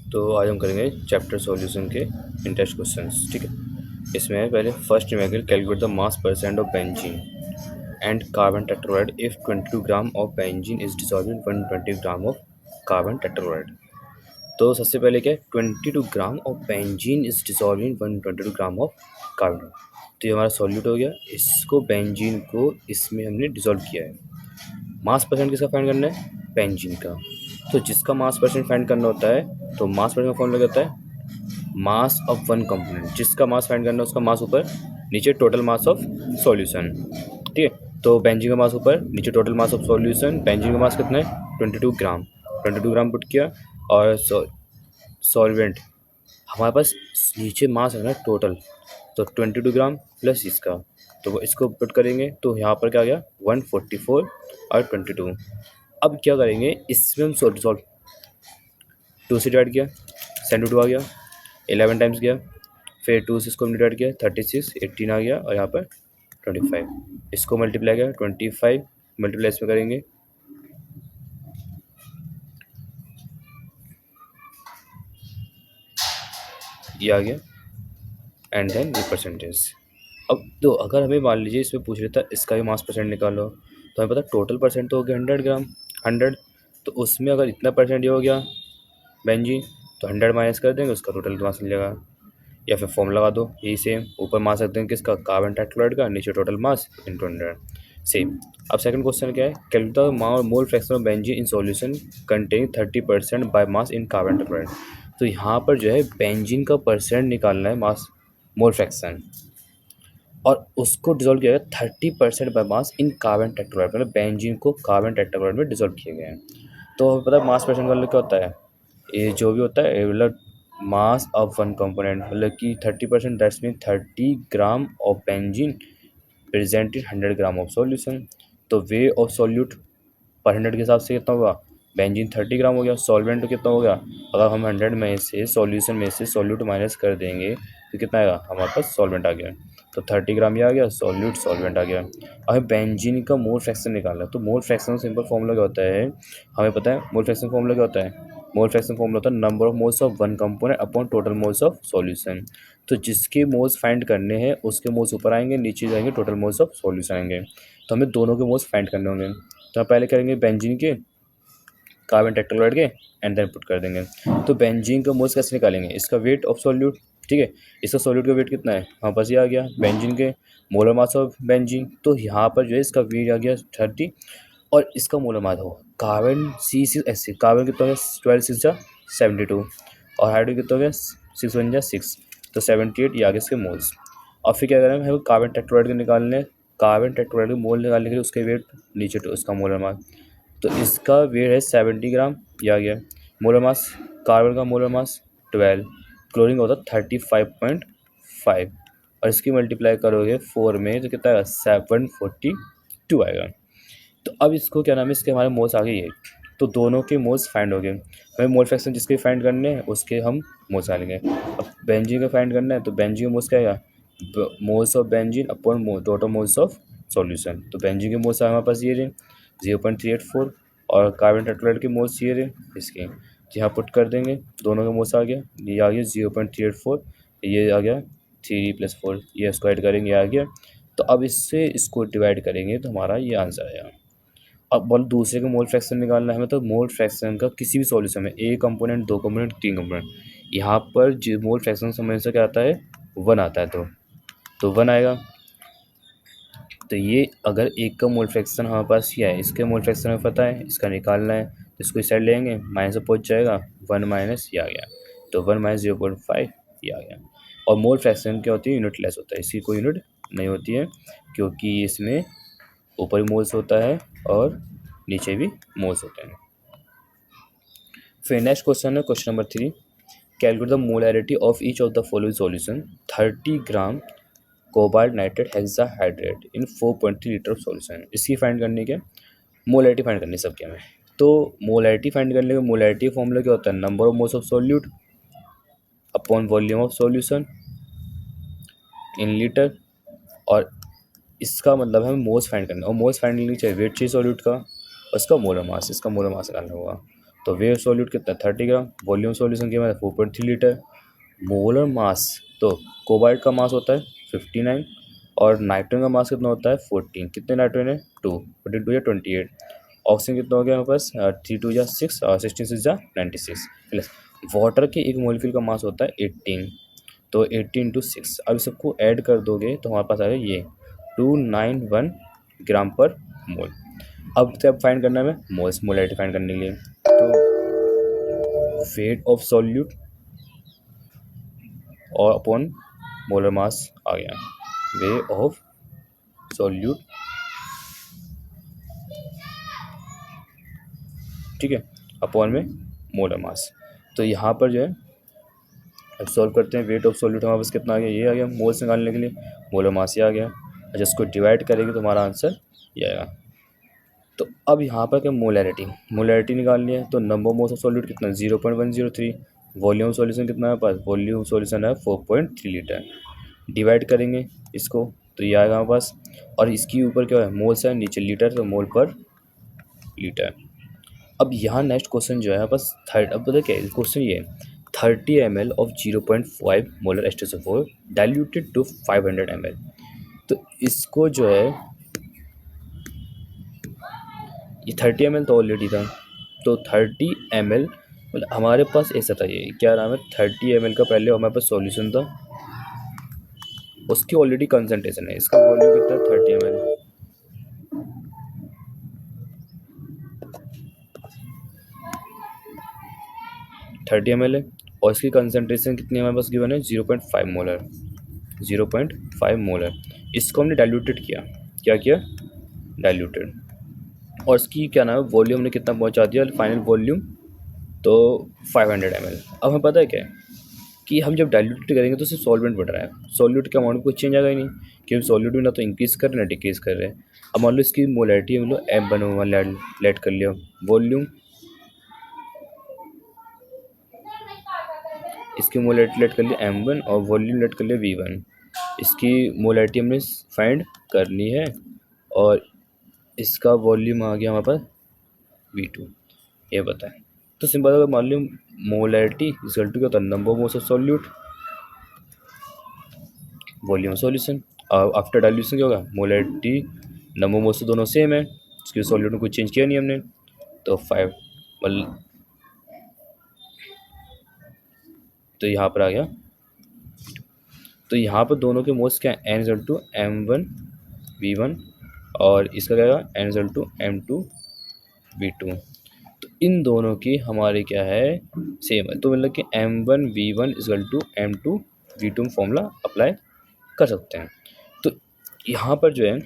तो आज हम करेंगे चैप्टर सॉल्यूशन के इंटरेस्ट क्वेश्चंस। ठीक है, इसमें पहले first numerical calculate the mass percent of benzene and carbon tetrachloride if 22 gram of benzene is dissolve in 120 gram of carbon tetrachloride. तो सबसे पहले क्या है, 22 gram of benzene is dissolve in 122 gram of carbon. तो ये हमारा solute हो गया। इसको बेंजीन को इसमें हमने डिसॉल्व किया है। मास परसेंट किसका फाइंड करना है? बेंजीन का। तो जिसका मास परसेंट फाइंड करना होता है तो मास परसेंट का फॉर्मूला क्या होता है? Mass of one component. जिसका मास फाइंड करना है उसका मास ऊपर, नीचे टोटल मास ऑफ सॉल्यूशन। ठीक है, तो बेंजीन का मास ऊपर, नीचे total mass of solution. Benzene का मास कितना है? 22 ग्राम। 22 ग्राम पुट किया और सॉल्वेंट हमारे पास नीचे मास है ना टोटल, तो 22 ग्राम प्लस इसका, तो वो इसको पुट करेंगे तो यहाँ पर क्या आ गया 144 और 22। अब क्या करेंगे, इसमें हम सॉल्व 2 से डिवाइड किया, 72 आ गया, 11 टाइम्स गया, फिर 2 से इसको हमने डिवाइड किया 36, 18 आ गया और यहाँ पर 25। इसको मल्टीप्लाई किया 25 मल्टीप्लाई इसमें करेंगे, ये आ गया एंड देन ये परसेंटेज। अब तो अगर हमें मान लीजिए इसमें पूछ लेता इसका भी मास परसेंट निकालो, तो हमें पता टोटल परसेंट तो हो गया 100 ग्राम, 100, तो उसमें अगर इतना परसेंट ये हो गया बेंजीन, तो 100 माइनस कर देंगे, उसका टोटल मास मिलेगा। या फिर फॉर्म लगा दो, यही सेम, ऊपर मास रख देंगे किसका, कार्बन टेट्राक्लोराइड का, नीचे टोटल मास इनटू 100, सेम। अब सेकंड क्वेश्चन क्या है, calculate the mole fraction of benzene in solution containing 30% by mass in carbon tetrachloride. तो यहाँ पर जो है बेंजीन का परसेंट निकालना है, मास मोल फ्रैक्शन, और उसको डिजोल्व किया गया 30% by mass in carbon tetrachloride, मतलब बेंजीन को कार्बन टेट्राक्लोराइड में डिजोल्व किए गए हैं। तो हमें पता है मास परसेंट वाला क्या होता है, ये जो भी होता है मतलब मास ऑफ वन कंपोनेंट, मतलब कि 30%, that's mean 30 gram of benzene present in 100 gram of solution. तो वे ऑफ सॉल्यूट पर 100 के हिसाब से कितना होगा, बेंजीन 30 ग्राम हो गया, सॉल्वेंट कितना हो गया, अगर हम 100 में से सॉल्यूशन में से सॉल्यूट माइनस कर देंगे तो कितना आएगा, हमारे पास सॉल्वेंट आ गया। तो 30 ग्राम ये आ गया, सॉल्यूट सॉल्वेंट आ गया। हमें बेंजीन का मोल फ्रैक्शन निकालना है, तो मोल फ्रैक्शन सिंपल फॉर्मूला क्या होता है, हमें पता है मोल फ्रैक्शन फॉर्मूला क्या होता है, मोल फ्रैक्शन फॉर्मूला होता है number of moles of one component upon total moles of solution. तो जिसके मोल्स फाइंड करने हैं उसके मोल्स ऊपर आएंगे, नीचे जाएंगे टोटल मोल्स ऑफ सॉल्यूशन आएंगे। तो हमें दोनों के मोल्स फाइंड करने होंगे। तो हम पहले करेंगे बेंजीन के, कार्बन टेट्राक्लोराइड के, एंड देन पुट कर देंगे। तो बेंजीन का मोल्स कैसे निकालेंगे, इसका वेट ऑफ सॉल्यूट। ठीक है, इसका सॉल्यूट का वेट कितना है, हाँ बस ये आ गया बेंजीन के मोलर मास ऑफ बेंजीन, तो यहाँ पर जो है इसका वेट आ गया 30, और इसका मोलर मास हो कार्बन C6H6, कार्बन कितना हो गया 12 6 जा 72, और हाइड्रोजन कितना हो गया 6 1 जा 6, तो 78 ये आ गया इसके मोल्स। और फिर क्या करेंगे, हमें कार्बन टेट्राक्लोराइड के निकालने, कार्बन टेट्राक्लोराइड के मोल निकालने के लिए उसके वेट नीचे तो उसका मोलर मास, तो इसका वेट है 70 ग्राम, ये आ गया। मोलर मास, कार्बन का मोलर मास 12, क्लोरीन का होता है 35.5, और इसकी मल्टीप्लाई करोगे 4 में तो कितना आएगा 742 आएगा। तो अब इसको क्या नाम है, इसके हमारे मोल्स आ गए ये, तो दोनों के मोल्स फाइंड हो गए। हमें मोल फ्रैक्शन जिसके फाइंड करने हैं उसके हम मोल्स डालेंगे। अब बेंजीन का फाइंड करना है तो बेंजीन का मोल्स क्या आएगा, moles of benzene upon total moles of solution. तो बेंजीन के मोल्स हमारे पास ये रहे 0.384, और कार्बन टेट्राक्लोराइड के मोल्स ये रहे इसके, यहाँ पुट कर देंगे, दोनों का मोल्स आ गया, ये आ गया 0.384, ये आ गया 3 + 4, ये इसको ऐड करेंगे, ये आ गया। तो अब इससे इसको डिवाइड करेंगे तो हमारा ये आंसर आएगा। अब बोल दूसरे का मोल फ्रैक्शन निकालना है हमें, तो मोल फ्रैक्शन का किसी भी सॉल्यूशन में एक कंपोनेंट, दो कंपोनेंट, तीन कंपोनेंट, यहाँ पर जो मोल फ्रैक्शन समझ से क्या आता है 1 आता है, तो 1 आएगा। तो ये अगर एक का मोल फ्रैक्शन हमारे पास ये है, इसके मोल फ्रैक्शन हमें पता है, इसका निकालना है, तो इसको इस साइड लेंगे, माइनस से पहुँच जाएगा 1 माइनस ये आ गया, तो 1 माइनस 0.5 ये आ गया। और मोल फ्रैक्शन क्या होती है, यूनिट लेस होता है, इसकी कोई यूनिट नहीं होती है, क्योंकि इसमें ऊपर भी मोल्स होता है और नीचे भी मोल्स होते हैं। फिर नेक्स्ट क्वेश्चन है question number 3, calculate the molarity of each of the following solution 30 gram cobalt nitrate hexahydrate in 4.3 litre of solution. इसकी फाइंड करने के मोलैरिटी फाइंड करनी सबके में। तो मोलैरिटी फाइंड करने का मोलैरिटी फॉर्मूला क्या होता है, number of moles of solute upon volume of solution in litre, और इसका मतलब है मोल्स फाइंड करना, और मोल्स फाइंड करने चाहिए वेट चाहिए सॉल्यूट का, और इसका मोलर मास, इसका मोलर मास निकालना होगा। तो वे सॉल्यूट कितना 30 ग्राम, वॉल्यूम सॉल्यूशन की मात्रा 4.3 लीटर। मोलर मास, तो कोबाल्ट का मास होता है 59 और नाइट्रोजन का मास कितना होता है 14। कितने नाइट्रोजन है 2, 14 2 या 28। ऑक्सीजन कितना हो गया हमारे पास 3 2 या 6 और 16 6 या 96 प्लस वाटर के एक मोलिक्यूल का मास होता है 18, तो 18 × 6। अब सबको ऐड कर दोगे तो हमारे पास आएगा ये 291 ग्राम पर मोल। अब सब फाइंड करना है मोल्स, मोलैरिटी फाइंड करने के लिए तो वेट ऑफ सॉल्यूट और अपॉन मोलर मास आ गया। वे ऑफ सॉल्यूट, ठीक है, अपॉन में मोलर मास। तो यहाँ पर जो है अब सॉल्व करते हैं। वेट ऑफ सॉल्यूट हमारे पास कितना आ गया, ये आ गया मोल्स निकालने के लिए, मोलर मास ये आ गया। अच्छा इसको डिवाइड करेंगे तो हमारा आंसर ये आएगा। तो अब यहाँ पर क्या मोलैरिटी, मोलैरिटी निकालनी है तो नंबर मोल्स ऑफ सॉल्यूट कितना 0.103। वॉल्यूम सॉल्यूशन कितना है पास, वॉल्यूम सॉल्यूशन है 4.3 लीटर। डिवाइड करेंगे इसको तो ये आएगा हमारे पास, और इसके ऊपर क्या है मोल्स है, नीचे लीटर, तो मोल पर लीटर। अब यहाँ नेक्स्ट क्वेश्चन जो है बस थर्ड, अब पता क्या है क्वेश्चन ये 30 ml of 0.5 molar H2SO4 diluted to 500 ml। तो इसको जो है ये 30 ml तो ऑलरेडी था, तो 30 ml मतलब हमारे पास ऐसा था, ये क्या नाम है 30 ml का पहले हमारे पास सॉल्यूशन था, उसकी ऑलरेडी कंसंट्रेशन है, इसका वॉल्यूम कितना है 30 ml। 30 ml है और इसकी कंसंट्रेशन कितनी हमारे पास गिवन है 0.5 मोलर, 0.5 मोलर। इसको हमने डाइल्यूटेड किया, क्या किया डाइल्यूटेड, और इसकी क्या नाम है वॉल्यूम ने कितना पहुंचा दिया फाइनल वॉल्यूम, तो 500 ml। अब हमें पता है क्या है कि हम जब डाइल्यूट करेंगे तो सिर्फ सॉल्वेंट बढ़ रहा है, सॉल्यूट के अमाउंट कुछ चेंज आएगा ही नहीं, क्योंकि सॉल्यूट भी ना तो इंक्रीज कर रहे हैं ना डिक्रीज कर रहे हैं। अब मान लो इसकी मोलैरिटी हम लोग M1 लेट कर लिया, वॉल्यूम इसकी मोलैरिटी लेट कर लिया M1 और वॉल्यूम लेट कर लिया V1। इसकी मोलैरिटी हमने फाइंड करनी है और इसका वॉल्यूम आ गया हमारे पास V2, ये बताएं। तो सिंपल अगर मान लो मोलैरिटी इक्वल टू क्या होता है number of moles of solute volume solution, after dilution क्या होगा मोलैरिटी नंबर मोल्स तो दोनों सेम है, इसके सॉल्यूट में कुछ चेंज किया नहीं हमने, तो 5 मतलब तो यहाँ पर आ गया। तो यहाँ पर दोनों के मोल्स क्या है N M1 V1 और इसका क्या है N M2 V2। तो इन दोनों की हमारे क्या है सेम है, तो मतलब कि M1 V1 M2 V2 में फॉर्मूला अप्लाई कर सकते हैं। तो यहाँ पर जो है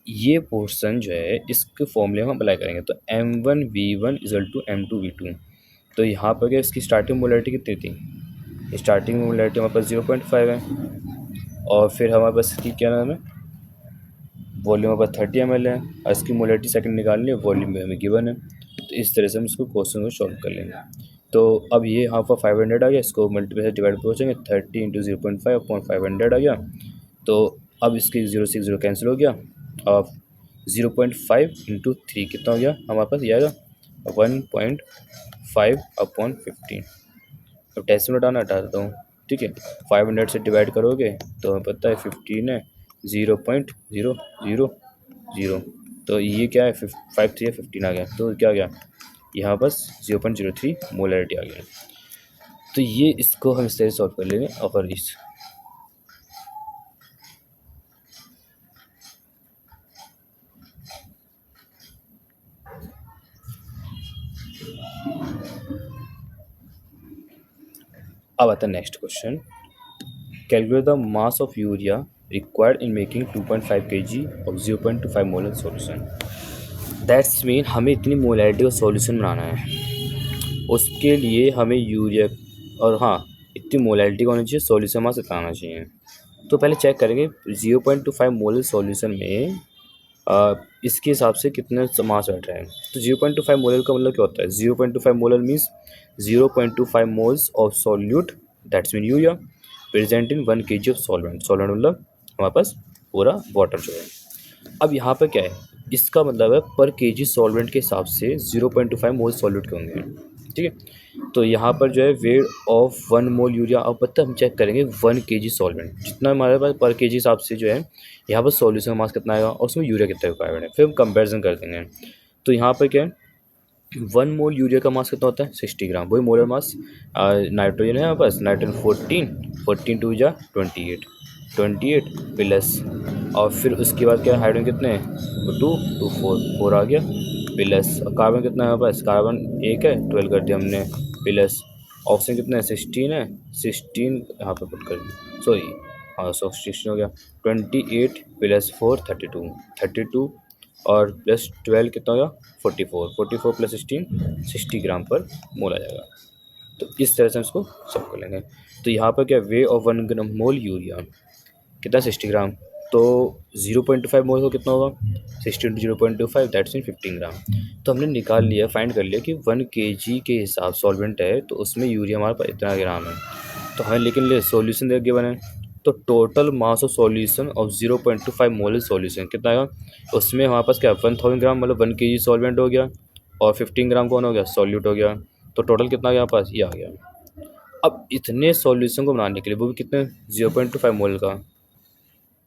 ये पोर्शन जो है इसके फॉर्मूले हम अप्लाई करेंगे, तो M1 V1 M2 V2। तो यहाँ पर क्या इसकी स्टार्टिंग मोलैरिटी कितनी थी, स्टार्टिंग मोलैरिटी हमारे पास 0.5 है, और फिर हमारे पास इसकी क्या नाम है वॉल्यूम हमारे पास 30 ml है, और इसकी मोलैरिटी सेकंड निकालनी है, वॉल्यूम में हमें गिवन है। तो इस तरह से हम इसको क्वेश्चन को सॉल्व कर लेंगे। तो अब ये यहाँ पर 500 आ गया, इसको मल्टीप्लाई से डिवाइड पहुँचेंगे 30 × 0.5 अपॉन 500 आ गया। तो अब इसके 0 से 0 कैंसिल हो गया, अब 0.5 × 3 कितना हो गया हमारे पास, ये आएगा 1.5 अपॉन 15। अब टेस्ट में हटा देता हूँ, ठीक है। 500 से डिवाइड करोगे तो हमें पता है 15 है 0.000, तो ये क्या है 5 3 15 आ गया, तो क्या आ गया यहाँ बस 0.03 मोलैरिटी आ गया। तो ये इसको हम इस तरह सॉल्व कर लेंगे। और इस अब आता है next question, calculate the mass of urea required in making 2.5 kg of 0.25 molar solution. That's mean हमें इतनी मोलैरिटी का सॉल्यूशन बनाना है, उसके लिए हमें यूरिया और हाँ इतनी मोलैरिटी का होना चाहिए, सॉल्यूशन मास इतना आना चाहिए। तो पहले चेक करेंगे 0.25 मोलर सॉल्यूशन में इसके हिसाब से कितने मास बैठ रहे हैं। तो 0.25 मोलर का मतलब क्या होता है, 0.25 molar means 0.25 moles of solute that's mean urea present in 1 kg of solvent. Solvent मतलब हमारे पास पूरा वाटर जो है। अब यहाँ पर क्या है इसका मतलब है पर केजी सॉल्वेंट के हिसाब से 0.25 मोल सॉल्यूट के होंगे, ठीक है। तो यहाँ पर जो है वेट ऑफ 1 मोल यूरिया, अब पता हम चेक करेंगे 1 केजी सॉल्वेंट जितना हमारे पास पर केजी हिसाब से जो है यहाँ पर सॉल्यूशन का मास कितना आएगा और उसमें यूरिया कितना रिक्वायर्ड है, फिर हम कंपेरिजन कर देंगे। तो यहाँ पर क्या है 1 मोल यूरिया का मास कितना होता है 60 ग्राम, वही मोलर मास। नाइट्रोजन है हमारे पास, नाइट्रोजन 14 2 जा 28 प्लस, और फिर उसके बाद क्या हाइड्रोजन कितने हैं 2 4 आ गया प्लस, और कार्बन कितना है हमारे पास, कार्बन 1 है 12 कर दिया हमने प्लस, ऑक्सीजन कितना है 16 है 16 यहाँ पे पुट कर दिया, सॉरी हाँ 16 हो गया 28 प्लस 4 32 और प्लस 12 कितना हो गया 44 प्लस 16 ग्राम पर मोल आ जाएगा। तो इस तरह से हम इसको सब कर लेंगे। तो यहाँ पर क्या way of 1 gram mole urea कितना 60 ग्राम, तो 0.5 मोल को कितना होगा 60 इंटू 0.25 दैट्स मीन 15 ग्राम। तो हमने निकाल लिया, फाइंड कर लिया कि 1 केजी के हिसाब सॉल्वेंट है तो उसमें यूरिया हमारे पास इतना ग्राम है। तो हमें लेकिन ले सॉल्यूशन दे गिवन है, तो total mass of solution of 0.25 mole solution कितना आएगा, उसमें हमारे पास क्या 1000 ग्राम मतलब 1 केजी सॉल्वेंट हो गया और 15 ग्राम कौन हो गया सॉल्यूट हो गया। तो टोटल कितना आ गया हमारे पास ये आ गया। अब इतने सॉल्यूशन को बनाने के लिए वो भी कितने 0.25 मोल का,